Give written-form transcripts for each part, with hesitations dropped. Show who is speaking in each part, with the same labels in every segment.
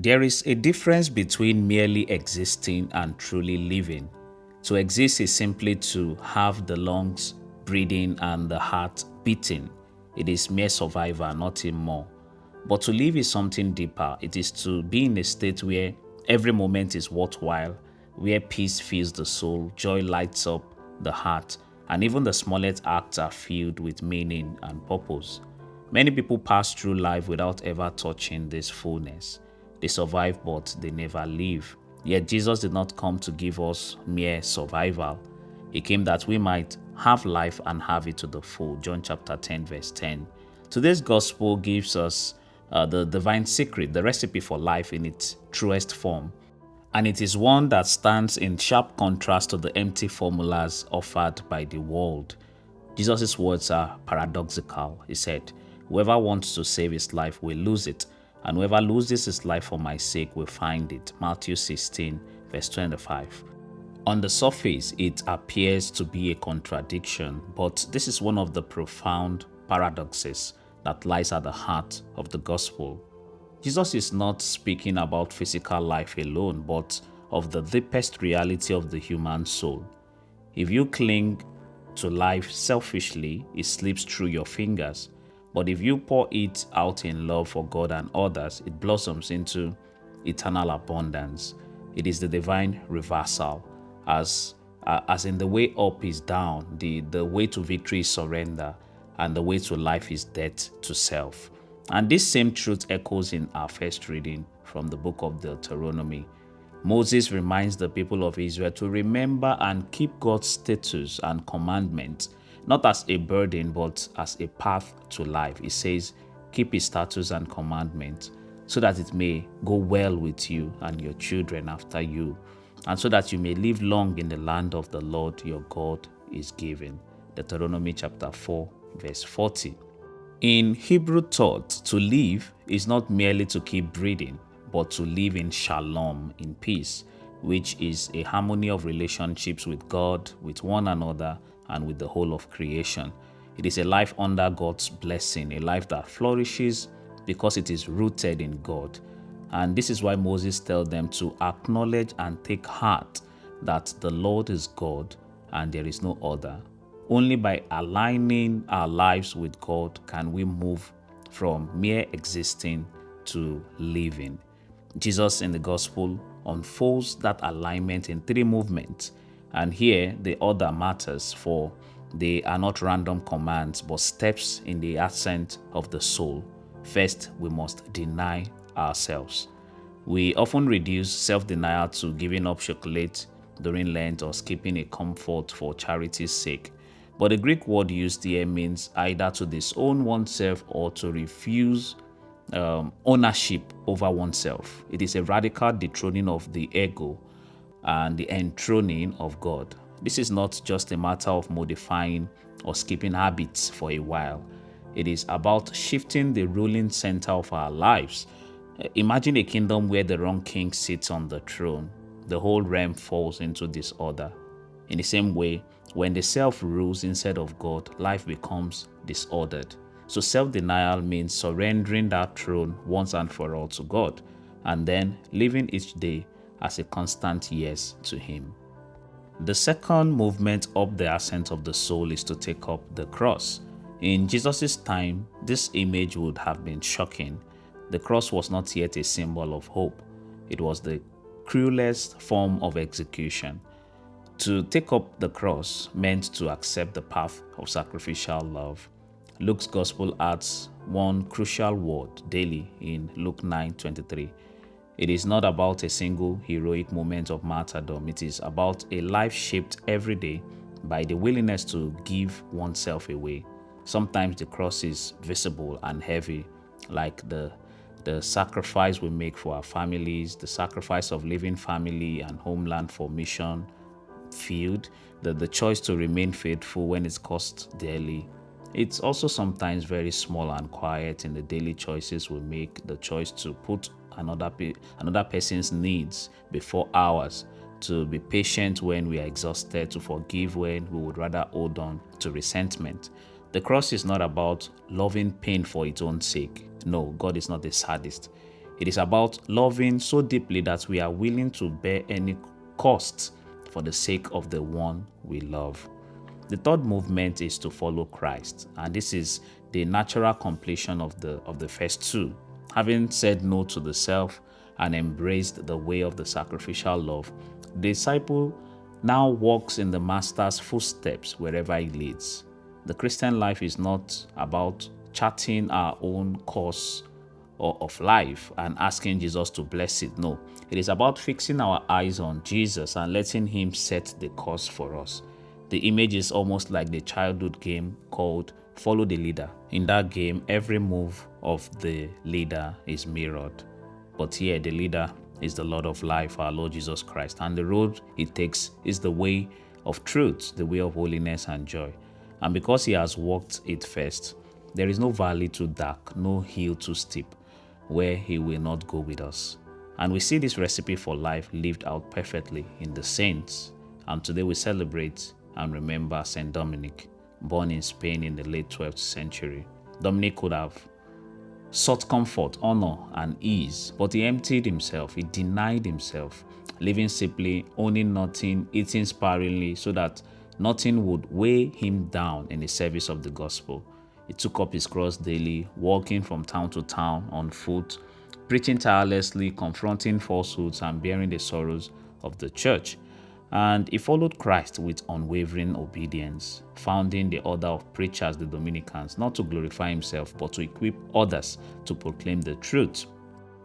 Speaker 1: There is a difference between merely existing and truly living. To exist is simply to have the lungs breathing and the heart beating. It is mere survival, nothing more. But to live is something deeper. It is to be in a state where every moment is worthwhile, where peace fills the soul, joy lights up the heart, and even the smallest acts are filled with meaning and purpose. Many people pass through life without ever touching this fullness. They survive, but they never live. Yet Jesus did not come to give us mere survival. He came that we might have life and have it to the full. John chapter 10, verse 10. Today's gospel gives us the divine secret, the recipe for life in its truest form. And it is one that stands in sharp contrast to the empty formulas offered by the world. Jesus' words are paradoxical. He said, "Whoever wants to save his life will lose it, and whoever loses his life for my sake will find it." Matthew 16, verse 25. On the surface, it appears to be a contradiction, but this is one of the profound paradoxes that lies at the heart of the gospel. Jesus is not speaking about physical life alone, but of the deepest reality of the human soul. If you cling to life selfishly, it slips through your fingers. But if you pour it out in love for God and others, it blossoms into eternal abundance. It is the divine reversal. As in the way up is down, the way to victory is surrender, and the way to life is death to self. And this same truth echoes in our first reading from the book of Deuteronomy. Moses reminds the people of Israel to remember and keep God's statutes and commandments, not as a burden, but as a path to life. He says, keep his statutes and commandments, so that it may go well with you and your children after you, and so that you may live long in the land of the Lord your God is giving. Deuteronomy chapter 4, verse 40. In Hebrew thought, to live is not merely to keep breathing, but to live in shalom, in peace, which is a harmony of relationships with God, with one another, and with the whole of creation. It is a life under God's blessing, a life that flourishes because it is rooted in God. And this is why Moses tells them to acknowledge and take heart that the Lord is God and there is no other. Only by aligning our lives with God can we move from mere existing to living. Jesus in the gospel unfolds that alignment in three movements. And here the order matters, for they are not random commands but steps in the ascent of the soul. First, we must deny ourselves. We often reduce self-denial to giving up chocolate during Lent or skipping a comfort for charity's sake. But the Greek word used here means either to disown oneself or to refuse ownership over oneself. It is a radical dethroning of the ego and the enthroning of God. This is not just a matter of modifying or skipping habits for a while. It is about shifting the ruling center of our lives. Imagine a kingdom where the wrong king sits on the throne. The whole realm falls into disorder. In the same way, when the self rules instead of God, life becomes disordered. So self-denial means surrendering that throne once and for all to God, and then living each day as a constant yes to Him. The second movement up the ascent of the soul is to take up the cross. In Jesus' time, this image would have been shocking. The cross was not yet a symbol of hope. It was the cruelest form of execution. To take up the cross meant to accept the path of sacrificial love. Luke's gospel adds one crucial word daily in Luke 9:23. It is not about a single heroic moment of martyrdom. It is about a life shaped every day by the willingness to give oneself away. Sometimes the cross is visible and heavy, like the sacrifice we make for our families, the sacrifice of leaving family and homeland for mission field, the choice to remain faithful when it's cost dearly. It's also sometimes very small and quiet in the daily choices we make, the choice to put another person's needs before ours, to be patient when we are exhausted, to forgive when we would rather hold on to resentment. The cross is not about loving pain for its own sake. No, God is not a sadist. It is about loving so deeply that we are willing to bear any cost for the sake of the one we love. The third movement is to follow Christ, and this is the natural completion of the first two. Having said no to the self and embraced the way of the sacrificial love, the disciple now walks in the Master's footsteps wherever he leads. The Christian life is not about charting our own course or of life and asking Jesus to bless it. No, it is about fixing our eyes on Jesus and letting him set the course for us. The image is almost like the childhood game called Follow the Leader. In that game, every move of the leader is mirrored. But here, the leader is the Lord of life, our Lord Jesus Christ. And the road he takes is the way of truth, the way of holiness and joy. And because he has walked it first, there is no valley too dark, no hill too steep, where he will not go with us. And we see this recipe for life lived out perfectly in the saints. And today we celebrate and remember Saint Dominic, born in Spain in the late 12th century. Dominic could have sought comfort, honor, and ease, but he emptied himself, he denied himself, living simply, owning nothing, eating sparingly, so that nothing would weigh him down in the service of the gospel. He took up his cross daily, walking from town to town on foot, preaching tirelessly, confronting falsehoods, and bearing the sorrows of the church. And he followed Christ with unwavering obedience, founding the order of preachers, the Dominicans, not to glorify himself, but to equip others to proclaim the truth.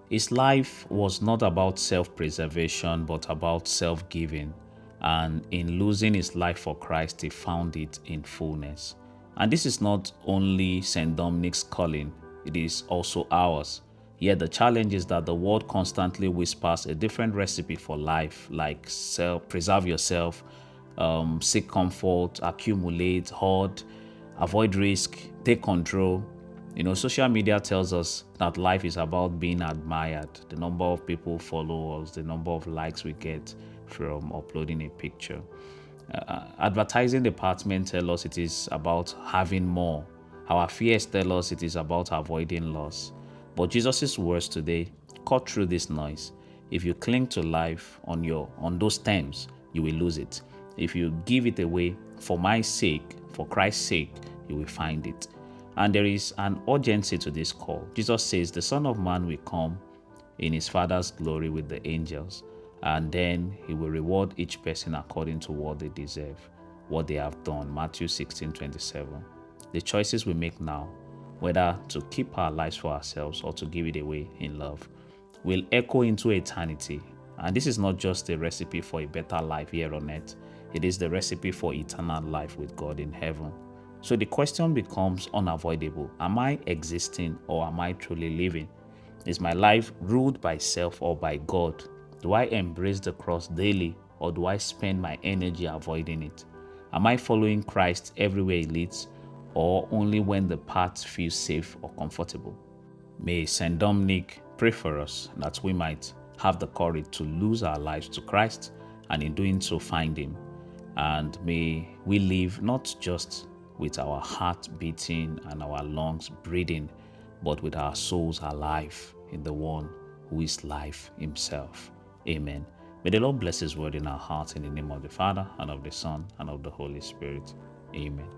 Speaker 1: His life was not about self-preservation, but about self-giving. And in losing his life for Christ, he found it in fullness. And this is not only St. Dominic's calling, it is also ours. Yet the challenge is that the world constantly whispers a different recipe for life, like preserve yourself, seek comfort, accumulate, hoard, avoid risk, take control. Social media tells us that life is about being admired, the number of people who follow us, the number of likes we get from uploading a picture. Advertising department tell us it is about having more. Our fears tell us it is about avoiding loss. But Jesus' words today cut through this noise. If you cling to life on those terms, you will lose it. If you give it away for my sake, for Christ's sake, you will find it. And there is an urgency to this call. Jesus says the Son of Man will come in his Father's glory with the angels, and then he will reward each person according to what they deserve, what they have done. Matthew 16:27. The choices we make now, whether to keep our lives for ourselves or to give it away in love, will echo into eternity. And this is not just a recipe for a better life here on earth, it is the recipe for eternal life with God in heaven. So the question becomes unavoidable. Am I existing or am I truly living? Is my life ruled by self or by God? Do I embrace the cross daily or do I spend my energy avoiding it? Am I following Christ everywhere he leads or only when the path feels safe or comfortable? May St. Dominic pray for us that we might have the courage to lose our lives to Christ and in doing so find him. And may we live not just with our heart beating and our lungs breathing, but with our souls alive in the one who is life himself. Amen. May the Lord bless his word in our hearts in the name of the Father, and of the Son, and of the Holy Spirit. Amen.